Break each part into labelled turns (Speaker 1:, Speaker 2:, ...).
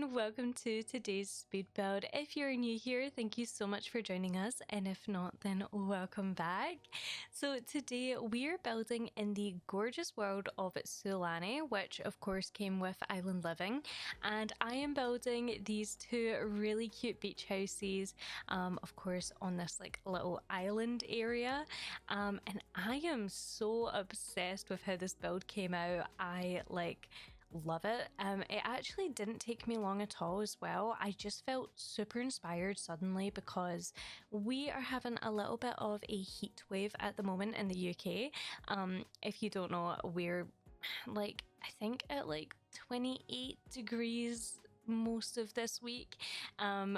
Speaker 1: everyone, welcome to today's speed build. If you're new here, thank you so much for joining us, and if not, then welcome back. So today we are building in the gorgeous world of Sulani, which of course came with Island Living, and I am building these two really cute beach houses, of course on this like little island area, and I am so obsessed with how this build came out. I love it. It actually didn't take me long at all as well. I just felt super inspired suddenly because we are having a little bit of a heat wave at the moment in the UK. If you don't know, we're I think at 28 degrees most of this week,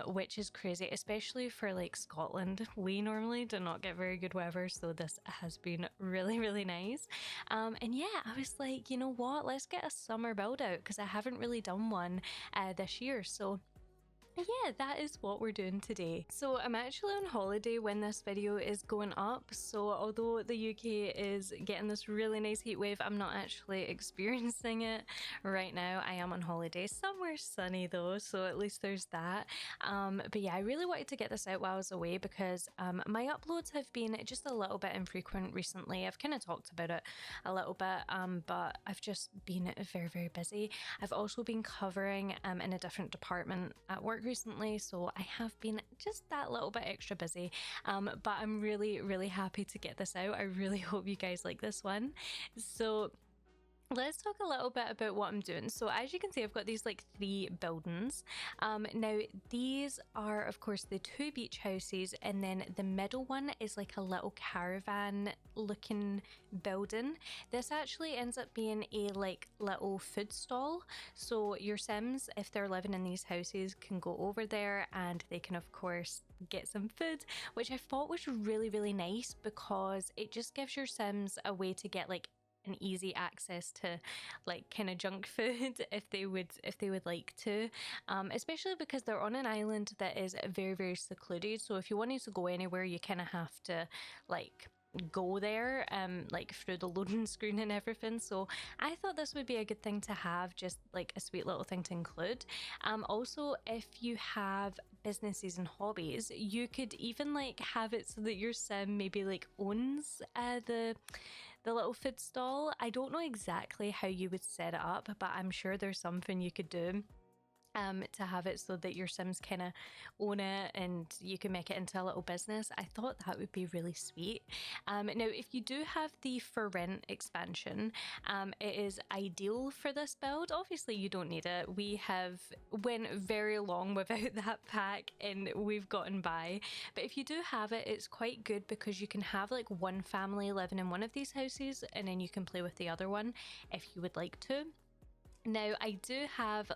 Speaker 1: which is crazy, especially for Scotland. We normally do not get very good weather, so this has been really nice. And yeah, I was like, you know what, let's get a summer build out because I haven't really done one this year. So yeah, that is what we're doing today. So I'm actually on holiday when this video is going up, so although the UK is getting this really nice heat wave, I'm not actually experiencing it right now. I am on holiday somewhere sunny though, so at least there's that. But yeah, I really wanted to get this out while I was away because my uploads have been just a little bit infrequent recently. I've kind of talked about it a little bit, but I've just been very busy. I've also been covering in a different department at work recently, so I have been just that little bit extra busy, but I'm really happy to get this out. I really hope you guys like this one. So let's talk a little bit about what I'm doing. So as you can see, I've got these three buildings. Now these are of course the two beach houses, and then the middle one is like a little caravan looking building. This actually ends up being a little food stall, so your Sims, if they're living in these houses, can go over there and they can of course get some food, which I thought was really nice because it just gives your Sims a way to get an easy access to kind of junk food if they would like to, especially because they're on an island that is very secluded. So if you wanted to go anywhere, you kind of have to go there through the loading screen and everything. So I thought this would be a good thing to have, just a sweet little thing to include. Also, if you have businesses and hobbies, you could even have it so that your Sim maybe owns the little food stall. I don't know exactly how you would set it up, but I'm sure there's something you could do to have it so that your Sims kind of own it and you can make it into a little business. I thought that would be really sweet. Now if you do have the for rent expansion, it is ideal for this build. Obviously you don't need it. We have went very long without that pack and we've gotten by, but if you do have it, it's quite good because you can have one family living in one of these houses and then you can play with the other one if you would like to. Now I do have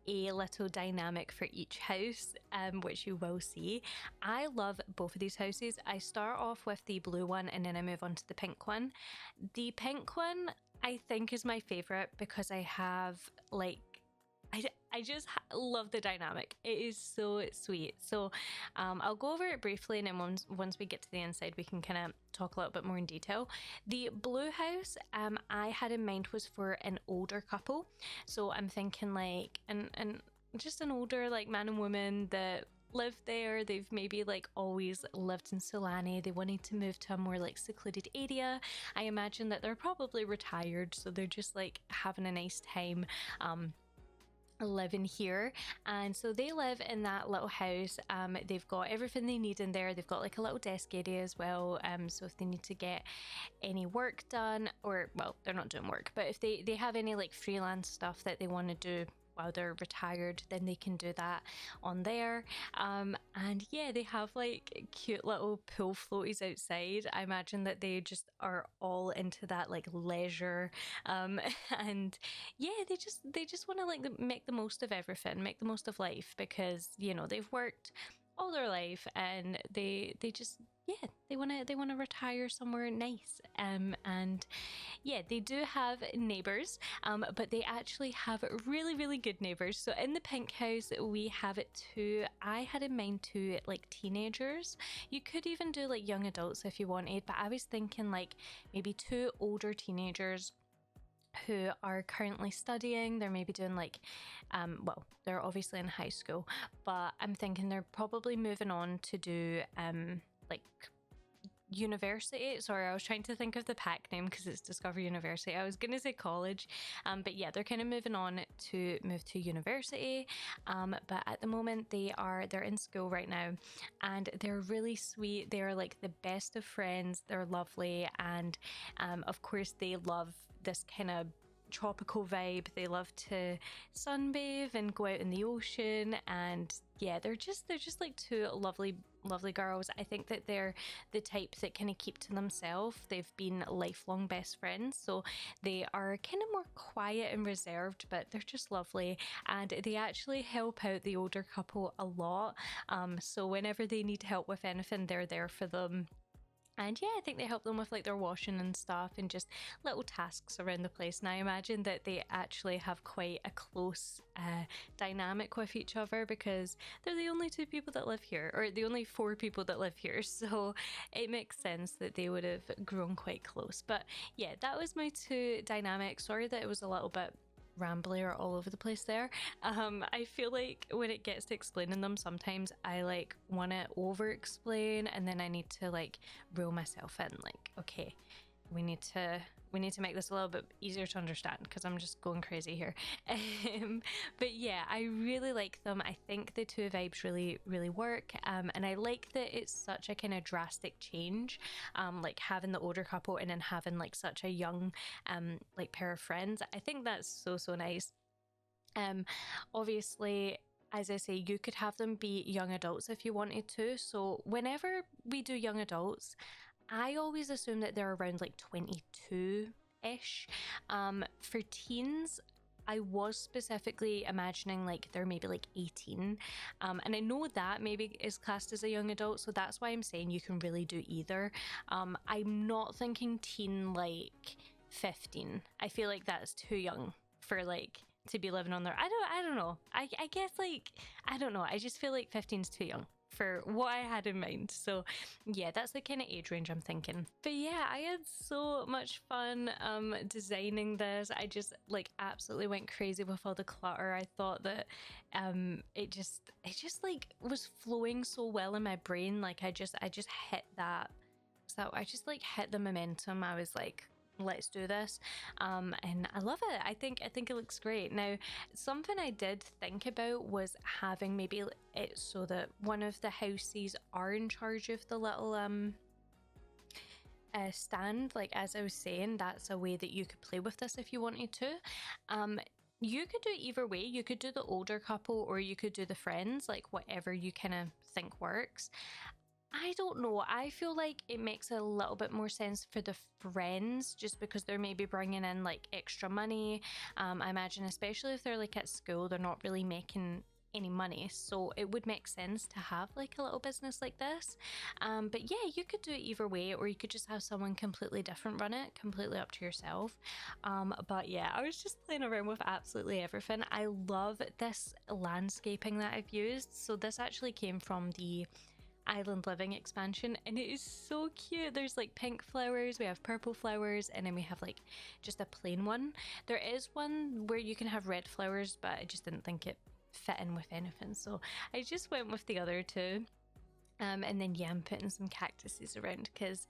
Speaker 1: a little dynamic for each house, which you will see. I love both of these houses. I start off with the blue one and then I move on to the pink one. The pink one I think is my favorite because I have I just love the dynamic. It is so sweet. So I'll go over it briefly, and then once we get to the inside we can kind of talk a little bit more in detail. The blue house I had in mind was for an older couple, so I'm thinking an just an older man and woman that live there. They've maybe always lived in Sulani. They wanted to move to a more secluded area. I imagine that they're probably retired, so they're just having a nice time living here, and so they live in that little house. They've got everything they need in there. They've got a little desk area as well, so if they need to get any work done, or well, they're not doing work, but if they have any freelance stuff that they want to do while they're retired, then they can do that on there. And yeah, they have cute little pool floaties outside. I imagine that they just are all into that leisure, and yeah, they just want to make the most of everything, make the most of life, because you know they've worked all their life and they just, yeah, they want to retire somewhere nice. And yeah, they do have neighbors, but they actually have really good neighbors. So in the pink house we have two, I had in mind two teenagers. You could even do young adults if you wanted, but I was thinking maybe two older teenagers who are currently studying. They're maybe doing like, well, they're obviously in high school, but I'm thinking they're probably moving on to do like university. Sorry, I was trying to think of the pack name because it's Discover University. I was gonna say college, but yeah, they're kind of moving on to move to university. But at the moment they're in school right now, and they're really sweet. They're like the best of friends. They're lovely, and of course they love this kind of tropical vibe. They love to sunbathe and go out in the ocean, and yeah, they're just like two lovely girls. I think that they're the type that kind of keep to themselves. They've been lifelong best friends, so they are kind of more quiet and reserved, but they're just lovely, and they actually help out the older couple a lot. So whenever they need help with anything, they're there for them. And yeah, I think they help them with like their washing and stuff and just little tasks around the place. And I imagine that they actually have quite a close dynamic with each other because they're the only two people that live here, or the only four people that live here. So it makes sense that they would have grown quite close. But yeah, that was my two dynamics. Sorry that it was a little bit rambly or all over the place there. I feel like when it gets to explaining them, sometimes I like want to over explain, and then I need to like reel myself in, like, okay, we need to make this a little bit easier to understand because I'm just going crazy here. But yeah, I really like them. I think the two vibes really work, and I like that it's such a kind of drastic change, like having the older couple and then having like such a young like pair of friends. I think that's so nice. um Obviously, as I say, you could have them be young adults if you wanted to. So whenever we do young adults, I always assume that they're around like 22-ish. For teens, I was specifically imagining like they're maybe like 18. And I know that maybe is classed as a young adult, so that's why I'm saying you can really do either. I'm not thinking teen like 15. I feel like that's too young for like to be living on their I don't know. I guess like I don't know. I just feel like 15's too young for what I had in mind. So yeah, that's the kind of age range I'm thinking. But yeah, I had so much fun designing this. I just like absolutely went crazy with all the clutter. I thought that it just like was flowing so well in my brain. Like I just hit that. So I just like hit the momentum. I was like, let's do this, and I love it. I think it looks great. Now, something I did think about was having maybe it so that one of the houses are in charge of the little stand. Like as I was saying, that's a way that you could play with this if you wanted to. You could do it either way. You could do the older couple or you could do the friends, like whatever you kind of think works. I don't know. I feel like it makes a little bit more sense for the friends just because they're maybe bringing in like extra money. I imagine, especially if they're like at school, they're not really making any money. So it would make sense to have like a little business like this. But yeah, you could do it either way, or you could just have someone completely different run it, completely up to yourself. But yeah, I was just playing around with absolutely everything. I love this landscaping that I've used. So this actually came from the Island Living expansion, and it is so cute. There's like pink flowers, we have purple flowers, and then we have like just a plain one. There is one where you can have red flowers, but I just didn't think it fit in with anything, so I just went with the other two. And then yeah, I'm putting some cactuses around because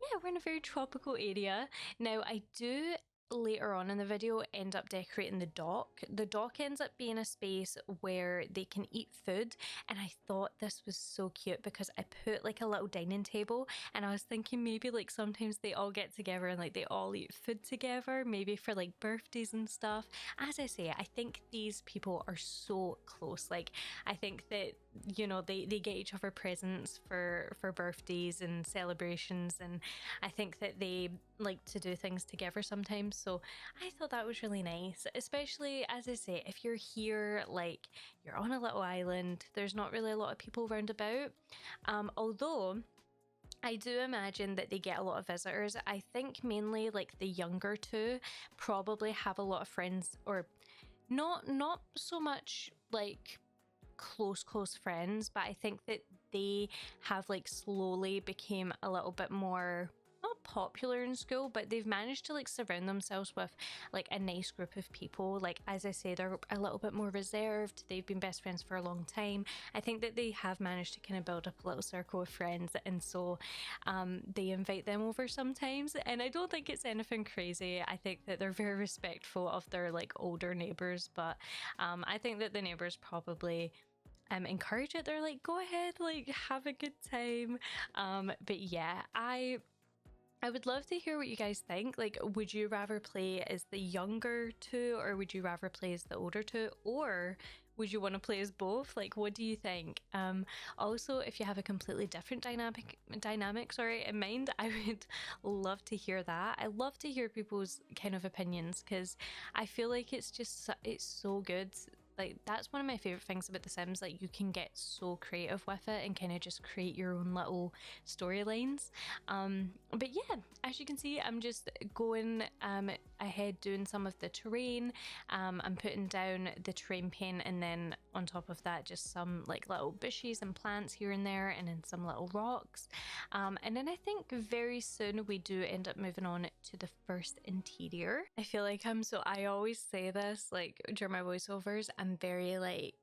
Speaker 1: yeah, we're in a very tropical area. Now I do later on in the video end up decorating the dock. The dock ends up being a space where they can eat food, and I thought this was so cute because I put like a little dining table, and I was thinking maybe like sometimes they all get together and like they all eat food together, maybe for like birthdays and stuff. As I say, I think these people are so close. Like I think that, you know, they get each other presents for birthdays and celebrations, and I think that they like to do things together sometimes. So I thought that was really nice, especially as I say, if you're here, like you're on a little island, there's not really a lot of people round about. Although I do imagine that they get a lot of visitors. I think mainly like the younger two probably have a lot of friends, or not so much like close friends, but I think that they have like slowly became a little bit more, not not popular in school, but they've managed to like surround themselves with like a nice group of people. Like, as I say, they're a little bit more reserved. They've been best friends for a long time. I think that they have managed to kind of build up a little circle of friends, and so they invite them over sometimes, and I don't think it's anything crazy. I think that they're very respectful of their like older neighbors, but I think that the neighbors probably encourage it. They're like, go ahead, like have a good time. But yeah, I would love to hear what you guys think. Like, would you rather play as the younger two, or would you rather play as the older two, or would you want to play as both? Like, what do you think? Also, if you have a completely different dynamic, sorry, in mind, I would love to hear that. I love to hear people's kind of opinions, because I feel like it's just, it's so good. Like, that's one of my favorite things about The Sims. Like, you can get so creative with it and kind of just create your own little storylines. But yeah, as you can see, I'm just going ahead doing some of the terrain. I'm putting down the terrain paint, and then on top of that, just some like little bushes and plants here and there, and then some little rocks. And then I think very soon we do end up moving on to the first interior. I feel like I always say this like during my voiceovers, I'm very like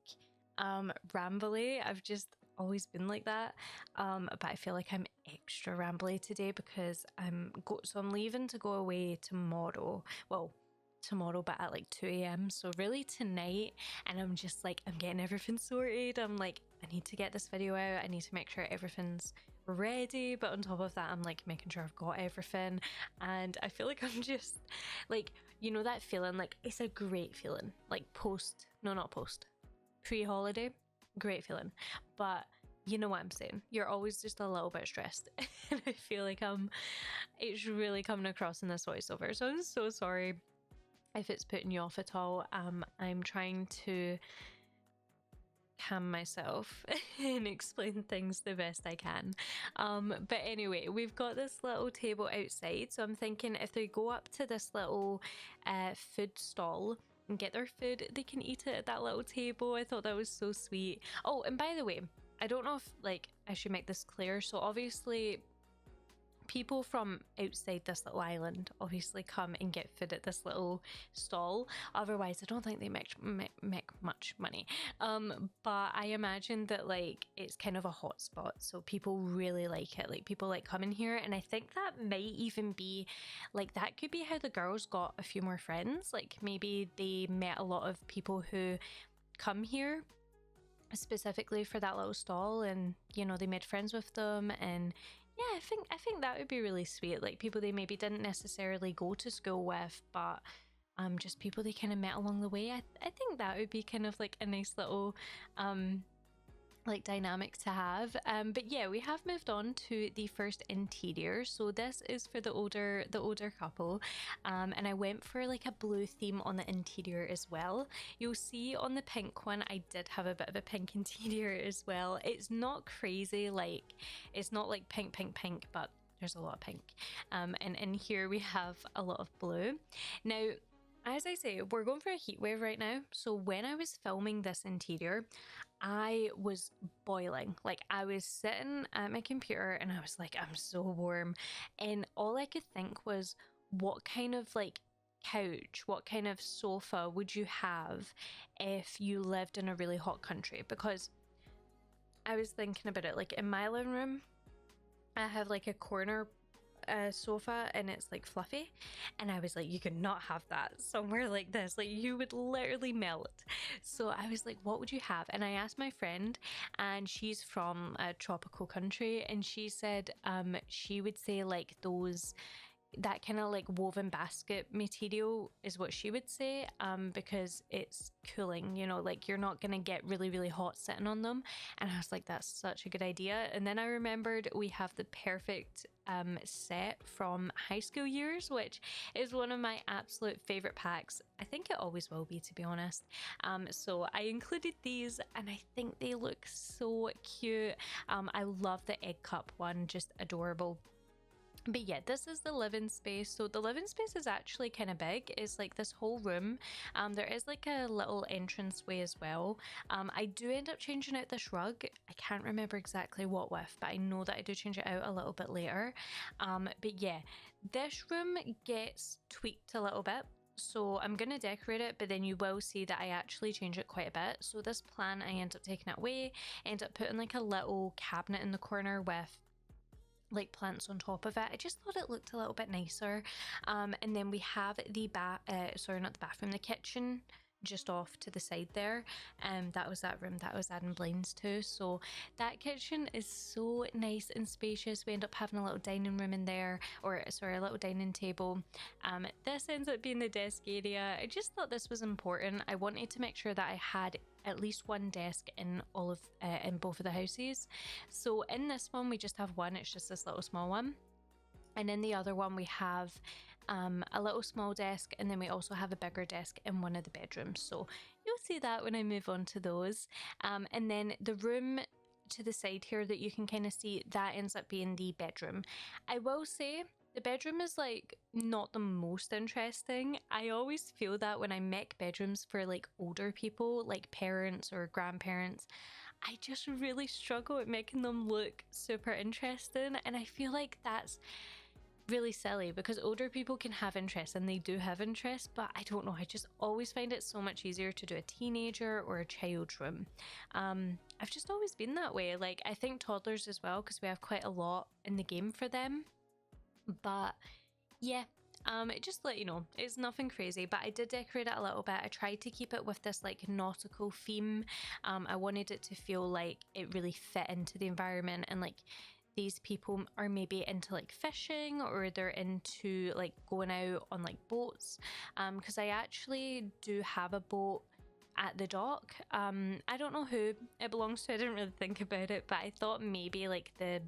Speaker 1: rambly. I've just always been like that, but I feel like I'm extra rambly today because I'm leaving to go away tomorrow. Well, tomorrow, but at like 2 a.m. so really tonight, and I'm just like, I'm getting everything sorted. I'm like, I need to get this video out, I need to make sure everything's ready, but on top of that, I'm like making sure I've got everything. And I feel like I'm just like, you know, that feeling, like it's a great feeling, like pre-holiday, great feeling, but you know what I'm saying, you're always just a little bit stressed. And I feel like it's really coming across in this voiceover, so I'm so sorry if it's putting you off at all. I'm trying to calm myself and explain things the best I can. But anyway, we've got this little table outside, so I'm thinking if they go up to this little food stall and get their food, they can eat it at that little table. I thought that was so sweet. Oh, and by the way, I don't know if like I should make this clear. So obviously people from outside this little island obviously come and get food at this little stall. Otherwise, I don't think they make much money. But I imagine that like it's kind of a hot spot, so people really like it. Like, people like coming here, and I think that might even be like, that could be how the girls got a few more friends. Like, maybe they met a lot of people who come here specifically for that little stall, and you know, they made friends with them. And yeah, I think that would be really sweet. Like, people they maybe didn't necessarily go to school with, but just people they kind of met along the way. I think that would be kind of like a nice little like dynamic to have. But yeah, we have moved on to the first interior. So this is for the older couple, and I went for like a blue theme on the interior as well. You'll see on the pink one I did have a bit of a pink interior as well. It's not crazy, like it's not like pink, but there's a lot of pink. And in here we have a lot of blue. Now, as I say, we're going for a heat wave right now. So when I was filming this interior, I was boiling. Like, I was sitting at my computer and I was like, I'm so warm. And all I could think was, what kind of like couch, what kind of sofa would you have if you lived in a really hot country? Because I was thinking about it, like in my living room, I have like a corner sofa and it's like fluffy, and I was like, you could not have that somewhere like this, like you would literally melt. So I was like, what would you have? And I asked my friend, and she's from a tropical country, and she said she would say like those, that kind of like woven basket material is what she would say, because it's cooling, you know, like you're not gonna get really hot sitting on them. And I was like, that's such a good idea. And then I remembered we have the perfect set from high school years, which is one of my absolute favorite packs. I think it always will be, to be honest. So I included these, and I think they look so cute. I love the egg cup one, just adorable. But yeah, this is the living space. So the living space is actually kind of big. It's like this whole room. There is like a little entrance way as well. I do end up changing out this rug. I can't remember exactly what with, but I know that I do change it out a little bit later. But yeah, this room gets tweaked a little bit. So I'm going to decorate it, but then you will see that I actually change it quite a bit. So this plan, I end up taking it away, end up putting like a little cabinet in the corner with like plants on top of it. I just thought it looked a little bit nicer. And then we have the sorry, not the bathroom, the kitchen just off to the side there. That was that room that I was adding blinds to. So that kitchen is so nice and spacious. We end up having a little dining room in there, or sorry, a little dining table. This ends up being the desk area. I just thought this was important. I wanted to make sure that I had at least one desk in all of in both of the houses. So in this one we just have one. It's just this little small one, and in the other one we have a little small desk, and then we also have a bigger desk in one of the bedrooms. So you'll see that when I move on to those. And then the room to the side here that you can kind of see, that ends up being the bedroom. I will say the bedroom is like not the most interesting. I always feel that when I make bedrooms for like older people, like parents or grandparents, I just really struggle at making them look super interesting. And I feel like that's really silly because older people can have interests, and they do have interests, but I don't know, I just always find it so much easier to do a teenager or a child's room. I've just always been that way. Like I think toddlers as well, because we have quite a lot in the game for them. But yeah, it just let you know, it's nothing crazy, but I did decorate it a little bit. I tried to keep it with this like nautical theme. I wanted it to feel like it really fit into the environment, and like these people are maybe into like fishing, or they're into like going out on like boats, because I actually do have a boat at the dock. I don't know who it belongs to, I didn't really think about it, but I thought maybe like the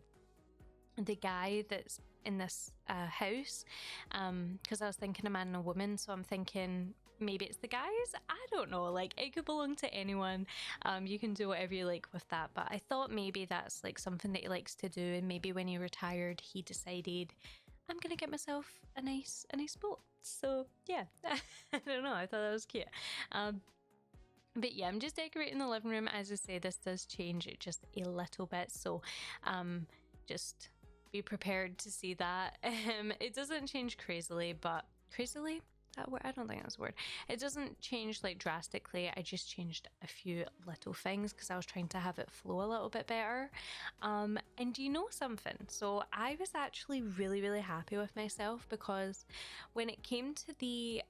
Speaker 1: guy that's in this house, because I was thinking a man and a woman, so I'm thinking maybe it's the guys. I don't know, like it could belong to anyone. You can do whatever you like with that, but I thought maybe that's like something that he likes to do, and maybe when he retired he decided, I'm gonna get myself a nice boat. So yeah, I don't know, I thought that was cute. But yeah, I'm just decorating the living room. As I say, this does change it just a little bit, so just be prepared to see that. It doesn't change crazily, but crazily? That word? I don't think that's a word. It doesn't change like drastically. I just changed a few little things because I was trying to have it flow a little bit better. And do you know something? So I was actually really happy with myself, because when it came to the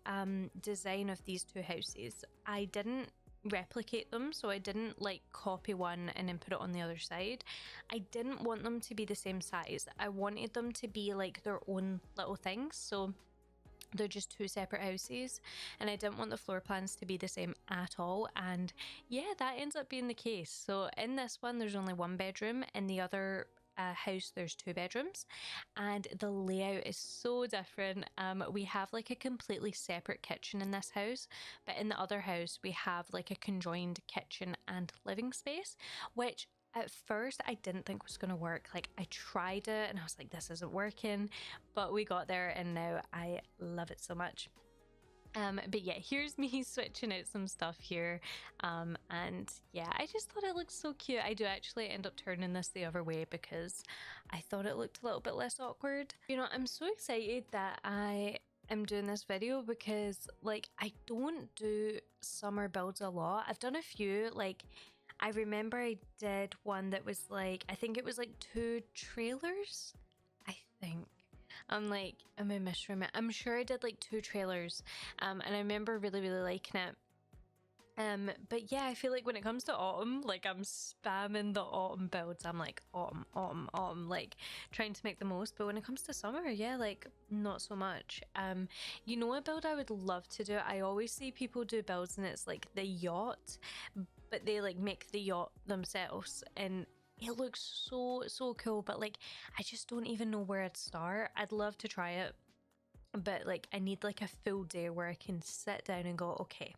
Speaker 1: design of these two houses, I didn't replicate them. So I didn't like copy one and then put it on the other side. I didn't want them to be the same size. I wanted them to be like their own little things. So they're just two separate houses, and I didn't want the floor plans to be the same at all. And yeah, that ends up being the case. So in this one there's only one bedroom, in the other house there's two bedrooms, and the layout is so different. We have like a completely separate kitchen in this house, but in the other house we have like a conjoined kitchen and living space, which at first I didn't think was going to work. Like I tried it and I was like, this isn't working, but we got there and now I love it so much. But yeah, here's me switching out some stuff here. And yeah, I just thought it looked so cute. I do actually end up turning this the other way because I thought it looked a little bit less awkward. You know, I'm so excited that I am doing this video because like I don't do summer builds a lot. I've done a few, like I remember I did one that was like, I think it was like 2 trailers, I think. Am I misremembering? I'm sure I did like 2 trailers, and I remember really liking it. But yeah, I feel like when it comes to autumn, like I'm spamming the autumn builds. I'm like autumn, like trying to make the most. But when it comes to summer, yeah, like not so much. You know, a build I would love to do, I always see people do builds and it's like the yacht, but they like make the yacht themselves, and it looks so cool. But like I just don't even know where I'd start. I'd love to try it, but like I need like a full day where I can sit down and go, okay,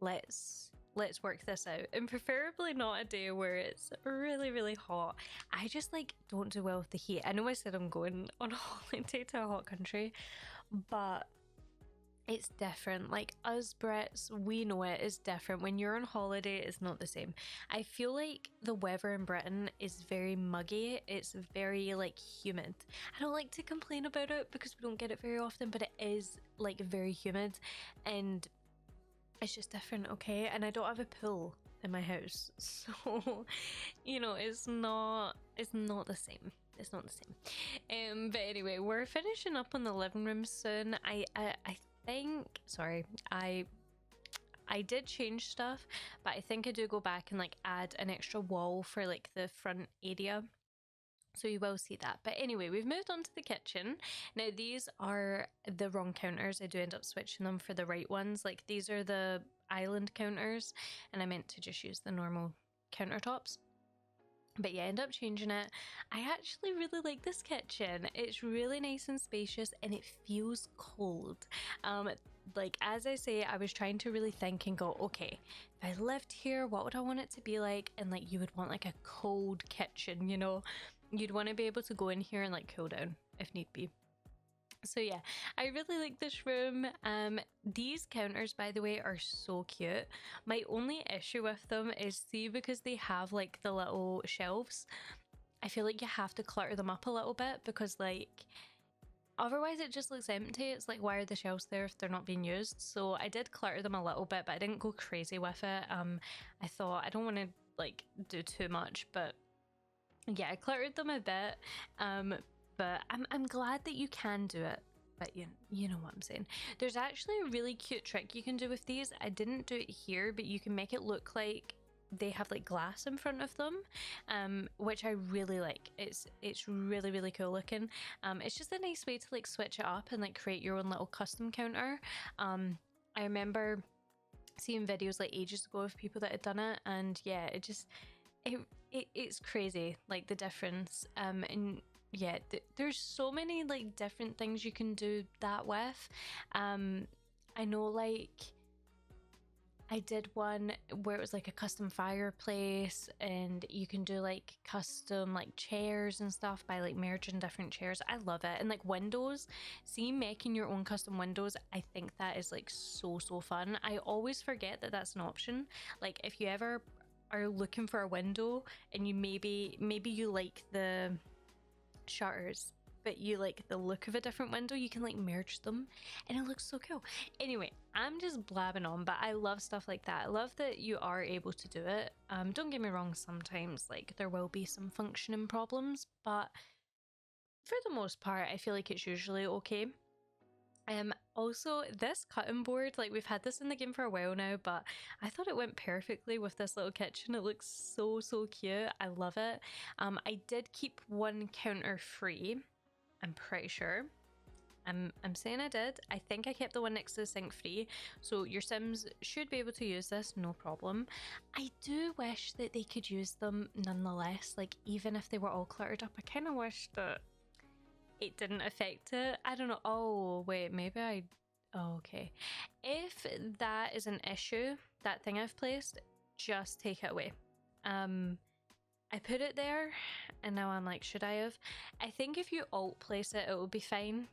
Speaker 1: let's let's work this out, and preferably not a day where it's really, really hot. I just like don't do well with the heat. I know I said I'm going on a holiday to a hot country, but it's different. Like, us Brits, we know it is different. When you're on holiday, it's not the same. I feel like the weather in Britain is very muggy. It's very like humid. I don't like to complain about it because we don't get it very often, but it is like very humid and it's just different, okay? And I don't have a pool in my house, so you know, it's not the same. It's not the same. But anyway, we're finishing up on the living room soon. I think, sorry, I did change stuff, but I think I do go back and like add an extra wall for like the front area. So you will see that. But anyway, we've moved on to the kitchen. Now these are the wrong counters. I do end up switching them for the right ones. Like, these are the island counters and I meant to just use the normal countertops. But yeah, I end up changing it. I actually really like this kitchen. It's really nice and spacious and it feels cold. Like, as I say, I was trying to really think and go, okay, if I lived here, what would I want it to be like? And like, you would want like a cold kitchen, you know? You'd want to be able to go in here and like cool down if need be. So yeah, I really like this room. These counters, by the way, are so cute. My only issue with them is, see, because they have like the little shelves, I feel like you have to clutter them up a little bit because like otherwise it just looks empty. It's like, why are the shelves there if they're not being used? So I did clutter them a little bit, but I didn't go crazy with it. I thought I don't want to like do too much, but yeah, I cluttered them a bit. But I'm glad that you can do it. But you know what I'm saying. There's actually a really cute trick you can do with these. I didn't do it here, but you can make it look like they have like glass in front of them, which I really like. It's really, really cool looking. It's just a nice way to like switch it up and like create your own little custom counter. I remember seeing videos like ages ago of people that had done it, and yeah, it's crazy, like the difference. And yeah, there's so many like different things you can do that with. I know, like, I did one where it was like a custom fireplace, and you can do like custom like chairs and stuff by like merging different chairs. I love it. And like windows, see, making your own custom windows, I think that is like so fun. I always forget that that's an option. Like, if you ever are looking for a window and you maybe you like the shutters but you like the look of a different window, you can like merge them and it looks so cool. Anyway, I'm just blabbing on, but I love stuff like that. I love that you are able to do it. Don't get me wrong, sometimes like there will be some functioning problems, but for the most part I feel like it's usually okay. Also, this cutting board, like, we've had this in the game for a while now, but I thought it went perfectly with this little kitchen. It looks so cute. I love it. I did keep one counter free, I'm pretty sure. I'm saying I did. I think I kept the one next to the sink free, so your Sims should be able to use this, no problem. I do wish that they could use them nonetheless, like, even if they were all cluttered up. I kind of wish that it didn't affect it. I don't know. Oh, wait, maybe I... Oh, okay. If that is an issue, that thing I've placed, just take it away. I put it there, and now I'm like, should I have? I think if you alt place it, it will be fine.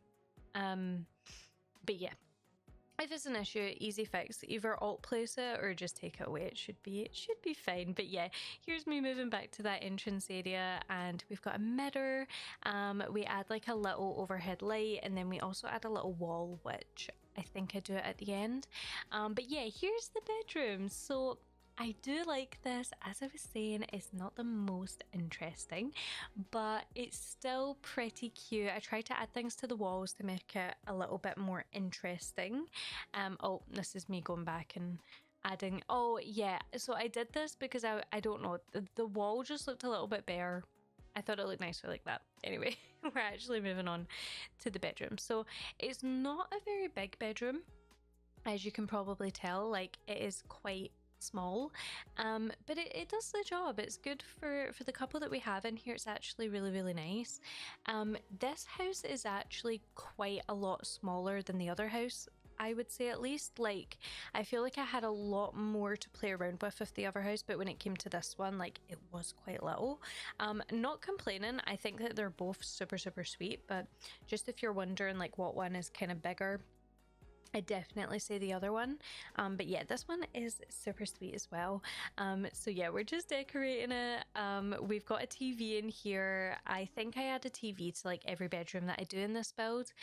Speaker 1: But yeah, if it's an issue, easy fix. Either alt place it or just take it away. It should be fine. But yeah, here's me moving back to that entrance area, and we've got a mirror. We add like a little overhead light, and then we also add a little wall, which I think I do it at the end. But yeah, here's the bedroom. So I do like this. As I was saying, it's not the most interesting, but it's still pretty cute. I tried to add things to the walls to make it a little bit more interesting. Oh, this is me going back and adding. Oh yeah, so I did this because I don't know, the wall just looked a little bit bare. I thought it looked nicer like that. Anyway, we're actually moving on to the bedroom. So it's not a very big bedroom, as you can probably tell. Like, it is quite small, but it does the job. It's good for the couple that we have in here. It's actually really nice. This house is actually quite a lot smaller than the other house. I would say, at least. Like, I feel like I had a lot more to play around with the other house, but when it came to this one, like, it was quite little. Not complaining. I think that they're both super, super sweet, but just if you're wondering like what one is kind of bigger, I definitely say the other one. But yeah, this one is super sweet as well. So yeah, we're just decorating it. We've got a TV in here. I think I add a TV to like every bedroom that I do in this build.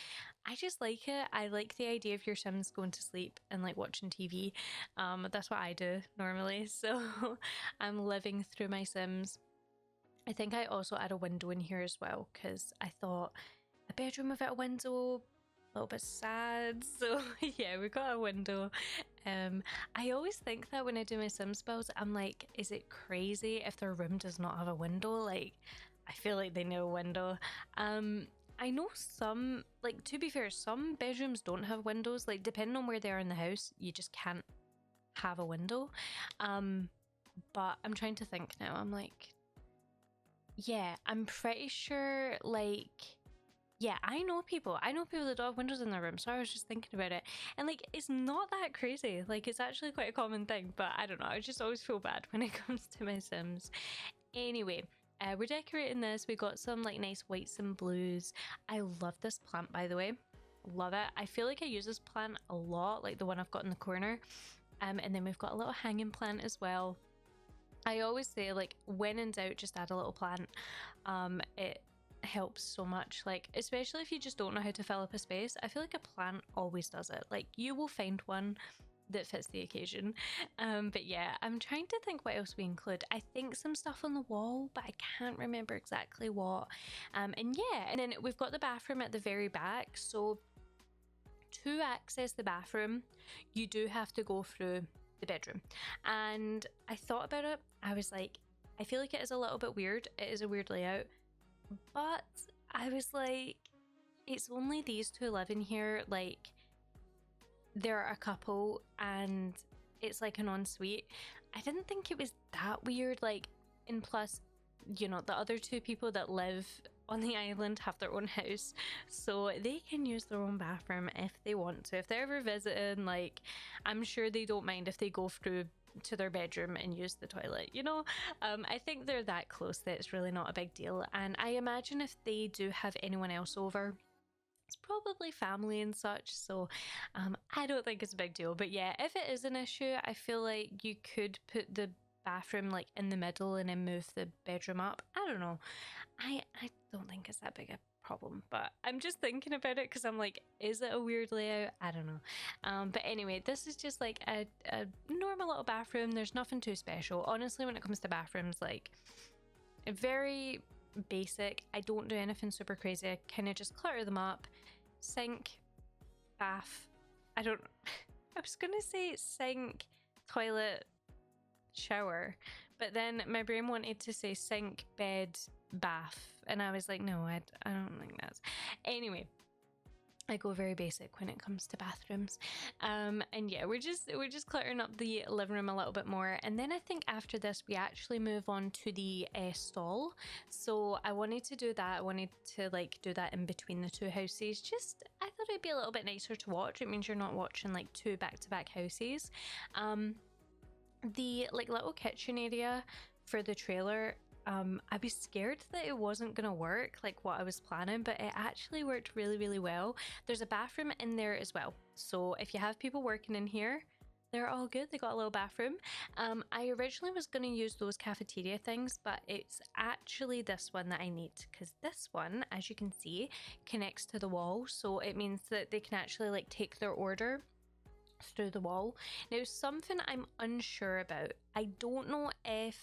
Speaker 1: I just like it. I like the idea of your Sims going to sleep and like watching TV. That's what I do normally. So I'm living through my Sims. I think I also add a window in here as well because I thought a bedroom without a window, a little bit sad. So yeah, we got a window. I always think that when I do my Sims builds, I'm like, is it crazy if their room does not have a window? Like, I feel like they need a window. I know some, like, to be fair, some bedrooms don't have windows. Like, depending on where they are in the house, you just can't have a window. But I'm trying to think now. I'm like, yeah, I'm pretty sure, like, yeah, I know people that don't have windows in their room, so I was just thinking about it. And like, it's not that crazy. Like, it's actually quite a common thing, but I don't know. I just always feel bad when it comes to my Sims. Anyway, we're decorating this. We got some like nice whites and blues. I love this plant, by the way. Love it. I feel like I use this plant a lot, like the one I've got in the corner. And then we've got a little hanging plant as well. I always say, like, when in doubt, just add a little plant. It helps so much, like, especially if you just don't know how to fill up a space. I feel like a plant always does it. Like, you will find one that fits the occasion. But yeah, I'm trying to think what else we include. I think some stuff on the wall, but I can't remember exactly what. And yeah, and then we've got the bathroom at the very back. So to access the bathroom, you do have to go through the bedroom. And I thought about it. I was like, I feel like it is a little bit weird. It is a weird layout. But I was like, it's only these two live in here. Like, they're a couple and it's like an ensuite. I didn't think it was that weird. Like, and plus, you know, the other two people that live on the island have their own house, so they can use their own bathroom if they want to. If they're ever visiting, like, I'm sure they don't mind if they go through to their bedroom and use the toilet, you know. I think they're that close that it's really not a big deal. And I imagine if they do have anyone else over, it's probably family and such, so I don't think it's a big deal. But yeah, if it is an issue, I feel like you could put the bathroom like in the middle and then move the bedroom up. I don't know. I don't think it's that big a problem, but I'm just thinking about it because I'm like, is it a weird layout? I don't know. But anyway, this is just like a normal little bathroom. There's nothing too special. Honestly, when it comes to bathrooms, like, very basic. I don't do anything super crazy. I kind of just clutter them up. Sink, bath. I was gonna say sink, toilet, shower, but then my brain wanted to say sink, bed, bath, and I was like, no, I don't think that's. Anyway, I go very basic when it comes to bathrooms. And yeah, we're just cluttering up the living room a little bit more. And then I think after this, we actually move on to the stall. So I wanted to do that. I wanted to like do that in between the two houses. Just, I thought it'd be a little bit nicer to watch. It means you're not watching like two back-to-back houses. The like little kitchen area for the trailer, I was scared that it wasn't gonna work like what I was planning, but it actually worked really, really well. There's a bathroom in there as well, so if you have people working in here, they're all good. They got a little bathroom. I originally was going to use those cafeteria things, but it's actually this one that I need, because this one, as you can see, connects to the wall, so it means that they can actually like take their order through the wall. Now, something I'm unsure about, I don't know if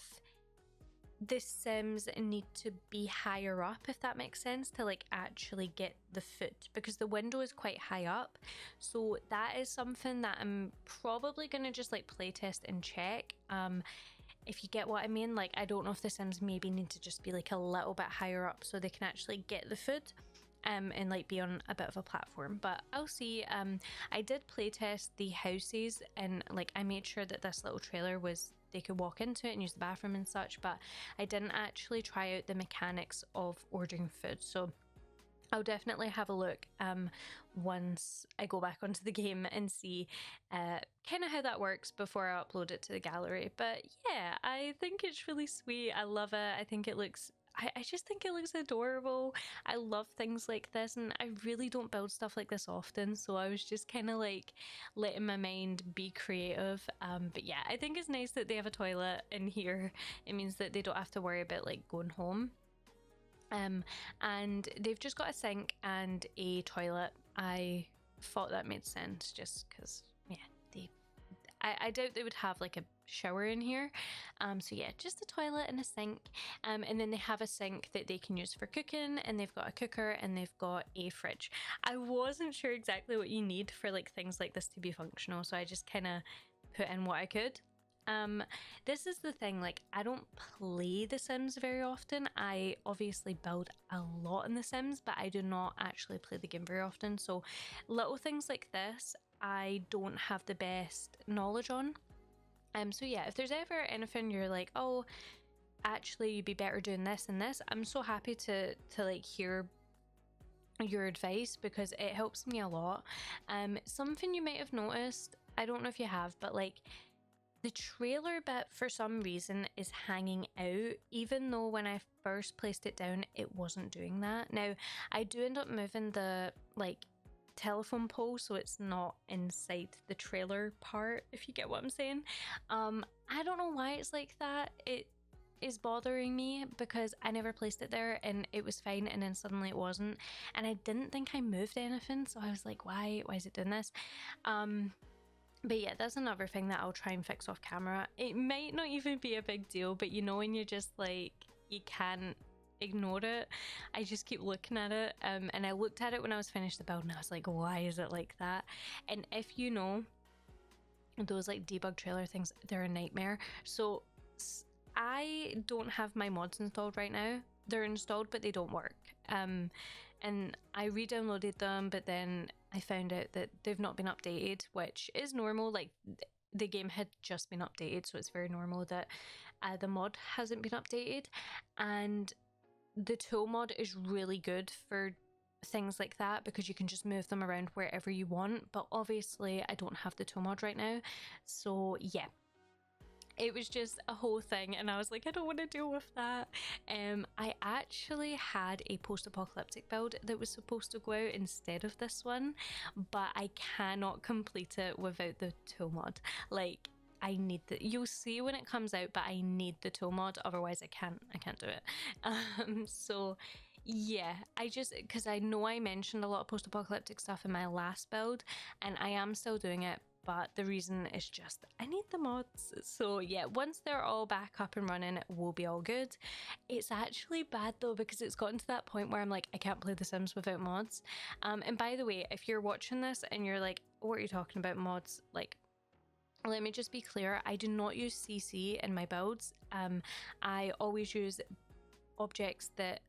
Speaker 1: the Sims need to be higher up, if that makes sense, to like actually get the foot, because the window is quite high up. So that is something that I'm probably going to just like playtest and check. If you get what I mean, like, I don't know if the Sims maybe need to just be like a little bit higher up so they can actually get the foot. And like be on a bit of a platform, but I'll see. I did playtest the houses, and like I made sure that this little trailer was, they could walk into it and use the bathroom and such, but I didn't actually try out the mechanics of ordering food. So I'll definitely have a look once I go back onto the game and see kind of how that works before I upload it to the gallery. But yeah, I think it's really sweet. I love it. I think it looks I just think it looks adorable. I love things like this, and I really don't build stuff like this often, so I was just kind of like letting my mind be creative. But yeah, I think it's nice that they have a toilet in here. It means that they don't have to worry about like going home. And they've just got a sink and a toilet. I thought that made sense just because, yeah, I doubt they would have like a shower in here. So yeah, just a toilet and a sink. And then they have a sink that they can use for cooking, and they've got a cooker, and they've got a fridge. I wasn't sure exactly what you need for like things like this to be functional, so I just kind of put in what I could. This is the thing, like, I don't play The Sims very often. I obviously build a lot in The Sims, but I do not actually play the game very often. So little things like this, I don't have the best knowledge on. So yeah, if there's ever anything you're like, oh, actually you'd be better doing this and this, I'm so happy to like hear your advice because it helps me a lot. Something you might have noticed, I don't know if you have, but like the trailer bit for some reason is hanging out, even though when I first placed it down, it wasn't doing that. Now, I do end up moving the like telephone pole so it's not inside the trailer part, if you get what I'm saying. I don't know why it's like that. It is bothering me because I never placed it there and it was fine, and then suddenly it wasn't, and I didn't think I moved anything, so I was like, why is it doing this? But yeah, that's another thing that I'll try and fix off camera. It might not even be a big deal, but you know when you're just like, you can't ignore it. I just keep looking at it. And I looked at it when I was finished the build and I was like, why is it like that? And if you know, those like debug trailer things, they're a nightmare. So I don't have my mods installed right now. They're installed, but they don't work. And I re-downloaded them, but then I found out that they've not been updated, which is normal. Like the game had just been updated, so it's very normal that the mod hasn't been updated. And the tool mod is really good for things like that because you can just move them around wherever you want. But obviously, I don't have the tool mod right now, so yeah. It was just a whole thing, and I was like, I don't want to deal with that. I actually had a post-apocalyptic build that was supposed to go out instead of this one, but I cannot complete it without the tool mod. Like, I need you'll see when it comes out, but I need the tool mod, otherwise I can't do it. So yeah, because I know I mentioned a lot of post-apocalyptic stuff in my last build, and I am still doing it, but the reason is just I need the mods. So yeah, once they're all back up and running, it will be all good. It's actually bad though because it's gotten to that point where I'm like, I can't play The Sims without mods. And by the way, if you're watching this and you're like, what are you talking about mods? Like, let me just be clear, I do not use CC in my builds. I always use objects that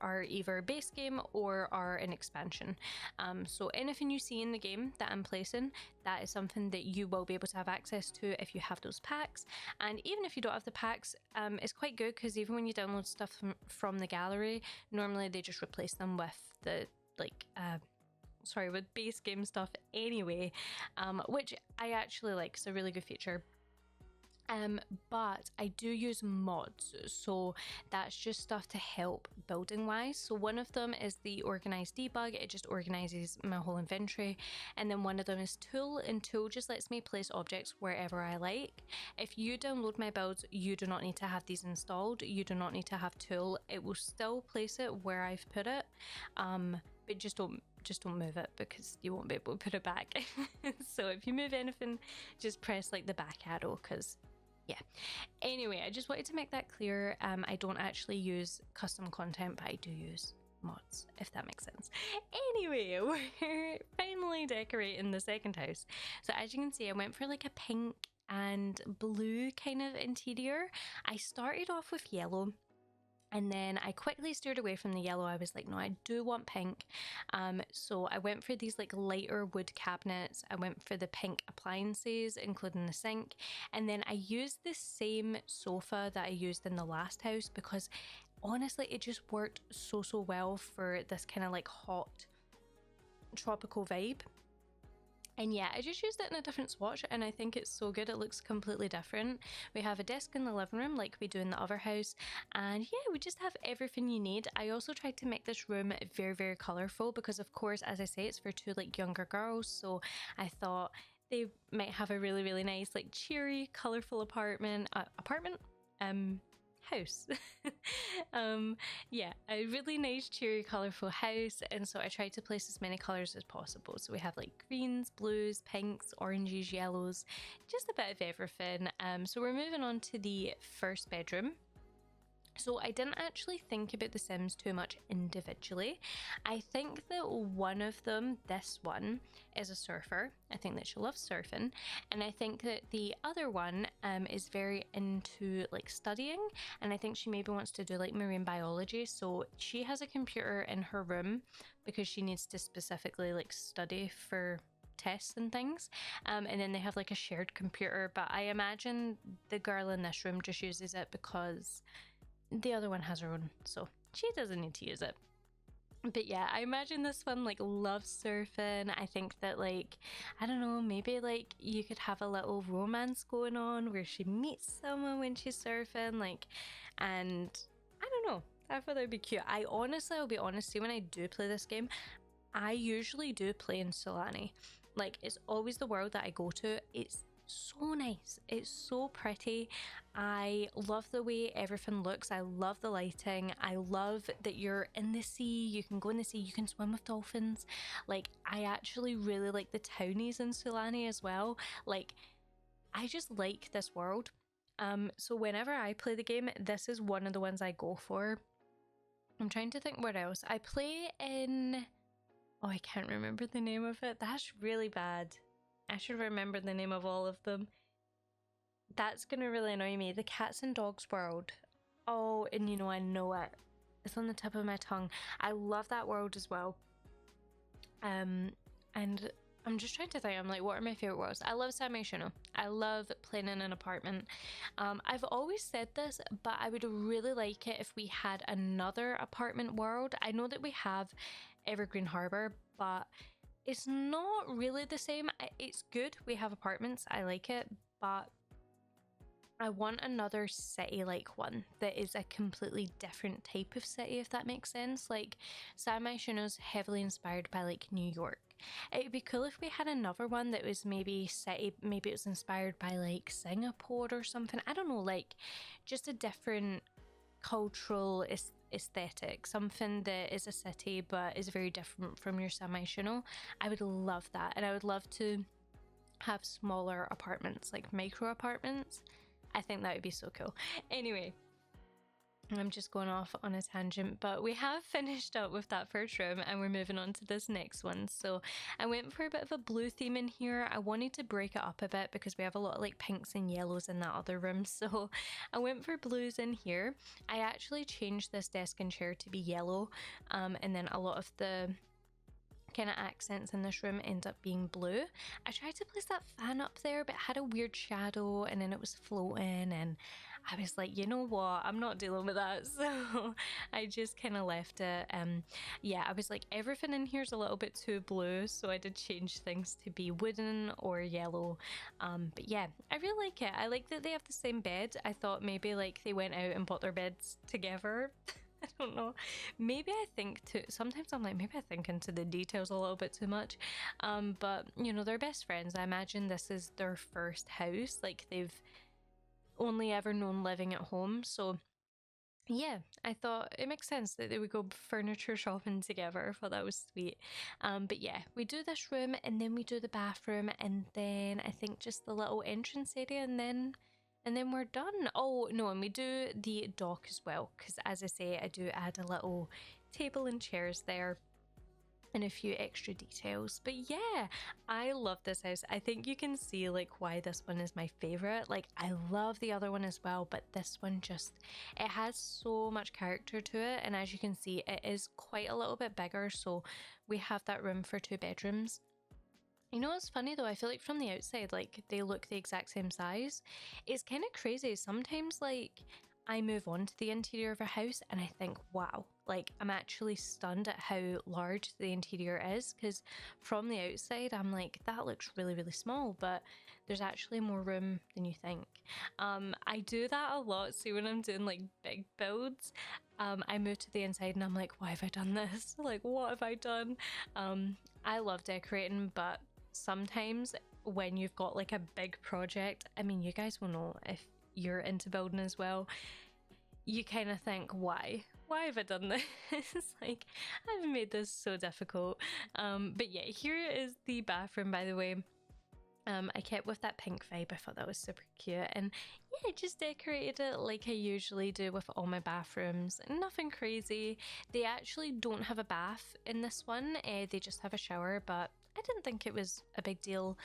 Speaker 1: are either base game or are an expansion. So anything you see in the game that I'm placing, that is something that you will be able to have access to if you have those packs. And even if you don't have the packs, it's quite good because even when you download stuff from the gallery, normally they just replace them with the with base game stuff anyway, which I actually like. It's a really good feature. But I do use mods, so that's just stuff to help building wise. So one of them is the organized debug, it just organizes my whole inventory, and then one of them is tool, and tool just lets me place objects wherever I like. If you download my builds, you do not need to have these installed, you do not need to have tool, it will still place it where I've put it, but just don't move it because you won't be able to put it back. So if you move anything, just press like the back arrow, because yeah. Anyway, I just wanted to make that clear. I don't actually use custom content, but I do use mods, if that makes sense. Anyway, we're finally decorating the second house. So as you can see, I went for like a pink and blue kind of interior. I started off with yellow, and then I quickly steered away from the yellow. I was like, no, I do want pink. So I went for these like lighter wood cabinets. I went for the pink appliances, including the sink. And then I used the same sofa that I used in the last house because honestly, it just worked so, so well for this kind of like hot tropical vibe. And yeah, I just used it in a different swatch and I think it's so good. It looks completely different. We have a desk in the living room like we do in the other house. And yeah, we just have everything you need. I also tried to make this room very, very colourful because of course, as I say, it's for two like younger girls. So I thought they might have a really, really nice like cheery, colourful house. Yeah, a really nice cheery colourful house, and so I tried to place as many colours as possible. So we have like greens, blues, pinks, oranges, yellows, just a bit of everything. So we're moving on to the first bedroom. So I didn't actually think about the Sims too much individually. I think that one of them, this one, is a surfer. I think that she loves surfing. And I think that the other one is very into like studying. And I think she maybe wants to do like marine biology. So she has a computer in her room because she needs to specifically like study for tests and things, and then they have like a shared computer, but I imagine the girl in this room just uses it because the other one has her own, so she doesn't need to use it. But yeah, I imagine this one like loves surfing. I think that like, I don't know, maybe like you could have a little romance going on where she meets someone when she's surfing, like, and I don't know, I thought that would be cute. I'll be honest, see, when I do play this game, I usually do play in Sulani. Like, it's always the world that I go to. It's so nice. It's so pretty. I love the way everything looks. I love the lighting. I love that you're in the sea. You can go in the sea. You can swim with dolphins. Like, I actually really like the townies in Sulani as well. Like, I just like this world. So whenever I play the game, this is one of the ones I go for. I'm trying to think what else. I play in... Oh, I can't remember the name of it. That's really bad. I should remember the name of all of them. That's gonna really annoy me. The Cats and Dogs World. Oh, and you know, I know it. It's on the tip of my tongue. I love that world as well. And I'm just trying to think. I'm like, what are my favorite worlds? I love San Myshuno. I love playing in an apartment. I've always said this, but I would really like it if we had another apartment world. I know that we have Evergreen Harbor, but it's not really the same. It's good. We have apartments. I like it, but I want another city-like one that is a completely different type of city, if that makes sense. Like, San Myshuno's heavily inspired by like New York. It'd be cool if we had another one that was maybe maybe it was inspired by like Singapore or something. I don't know, like just a different cultural aesthetic, something that is a city but is very different from your San Myshuno. I would love that, and I would love to have smaller apartments, like micro apartments. I think that would be so cool. Anyway, I'm just going off on a tangent, but we have finished up with that first room and we're moving on to this next one. So I went for a bit of a blue theme in here. I wanted to break it up a bit because we have a lot of like pinks and yellows in that other room. So I went for blues in here. I actually changed this desk and chair to be yellow, and then a lot of the kind of accents in this room end up being blue. I tried to place that fan up there, but it had a weird shadow and then it was floating, and I was like, you know what, I'm not dealing with that. So I just kind of left it. Yeah, I was like, everything in here is a little bit too blue, so I did change things to be wooden or yellow. But yeah, I really like it. I like that they have the same bed. I thought maybe like they went out and bought their beds together. I don't know. Maybe I think too. Sometimes I'm like, maybe I think into the details a little bit too much. But you know, they're best friends. I imagine this is their first house. Like they've only ever known living at home. So yeah, I thought it makes sense that they would go furniture shopping together. I thought that was sweet. But yeah, we do this room and then we do the bathroom and then I think just the little entrance area and then we're done. Oh no, and we do the dock as well, because as I say, I do add a little table and chairs there and a few extra details. But yeah, I love this house. I think you can see like why this one is my favorite. Like I love the other one as well, but this one just, it has so much character to it, and as you can see, it is quite a little bit bigger, so we have that room for 2 bedrooms. You know what's funny though? I feel like from the outside, like they look the exact same size. It's kind of crazy. Sometimes like I move on to the interior of a house and I think, wow, like I'm actually stunned at how large the interior is, because from the outside I'm like, that looks really, really small, but there's actually more room than you think. I do that a lot. See, when I'm doing like big builds, I move to the inside and I'm like, why have I done this? Like, what have I done? I love decorating, but sometimes when you've got like a big project, I mean, you guys will know if you're into building as well, you kind of think, why have I done this? Like, I've made this so difficult. But yeah, here is the bathroom, by the way. I kept with that pink vibe. I thought that was super cute, and yeah, I just decorated it like I usually do with all my bathrooms. Nothing crazy. They actually don't have a bath in this one. They just have a shower, but I didn't think it was a big deal.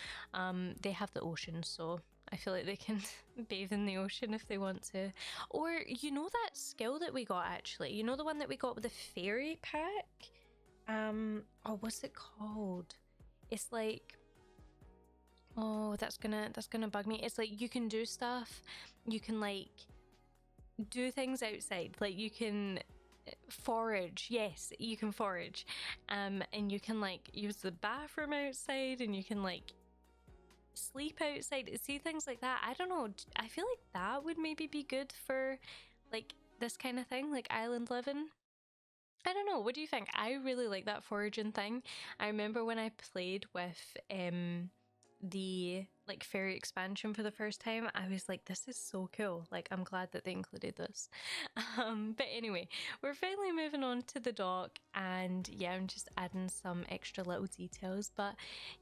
Speaker 1: They have the ocean, so I feel like they can bathe in the ocean if they want to. Or, you know, that skill that we got, actually, you know, the one that we got with the fairy pack. Oh, what's it called? It's like, oh, that's gonna bug me. It's like you can do stuff. You can like do things outside. Like you can forage. Yes, you can forage. And you can like use the bathroom outside, and you can like sleep outside. See, things like that. I don't know. I feel like that would maybe be good for like this kind of thing, like island living. I don't know. What do you think? I really like that foraging thing. I remember when I played with the like fairy expansion for the first time, I was like, this is so cool. Like, I'm glad that they included this. But anyway, we're finally moving on to the dock, and yeah, I'm just adding some extra little details. But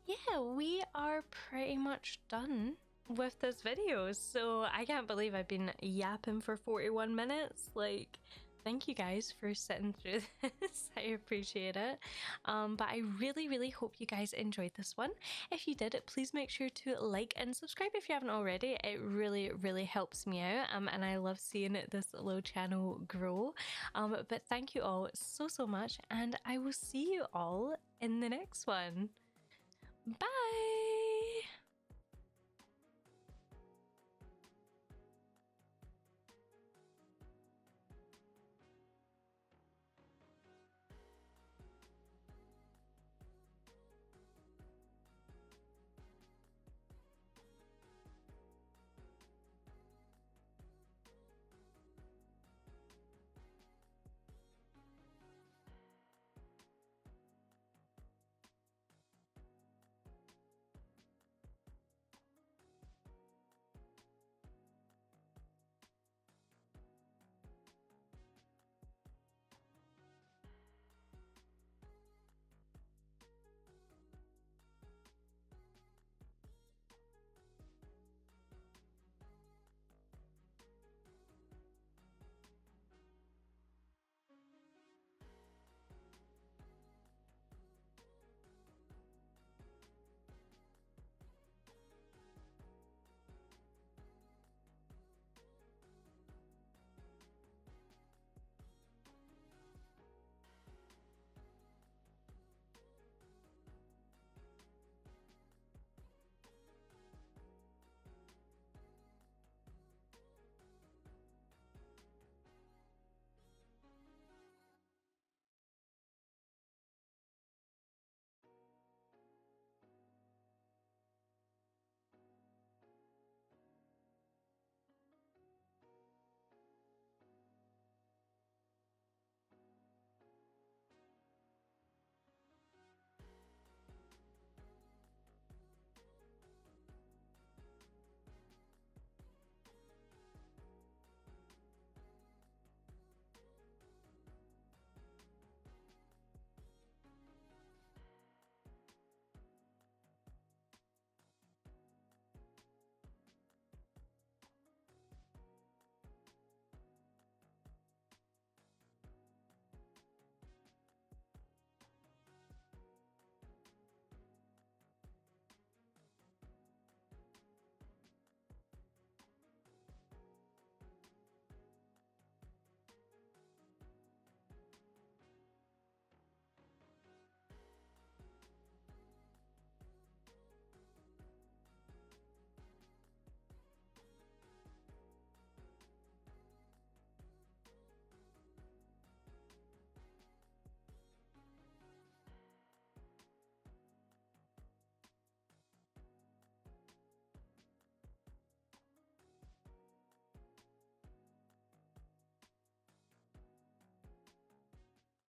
Speaker 1: yeah, we are pretty much done with this video. So I can't believe I've been yapping for 41 minutes. Like, thank you guys for sitting through this. I appreciate it. But I really, really hope you guys enjoyed this one. If you did, please make sure to like and subscribe if you haven't already. It really, really helps me out. And I love seeing this little channel grow. But thank you all so, so much. And I will see you all in the next one. Bye!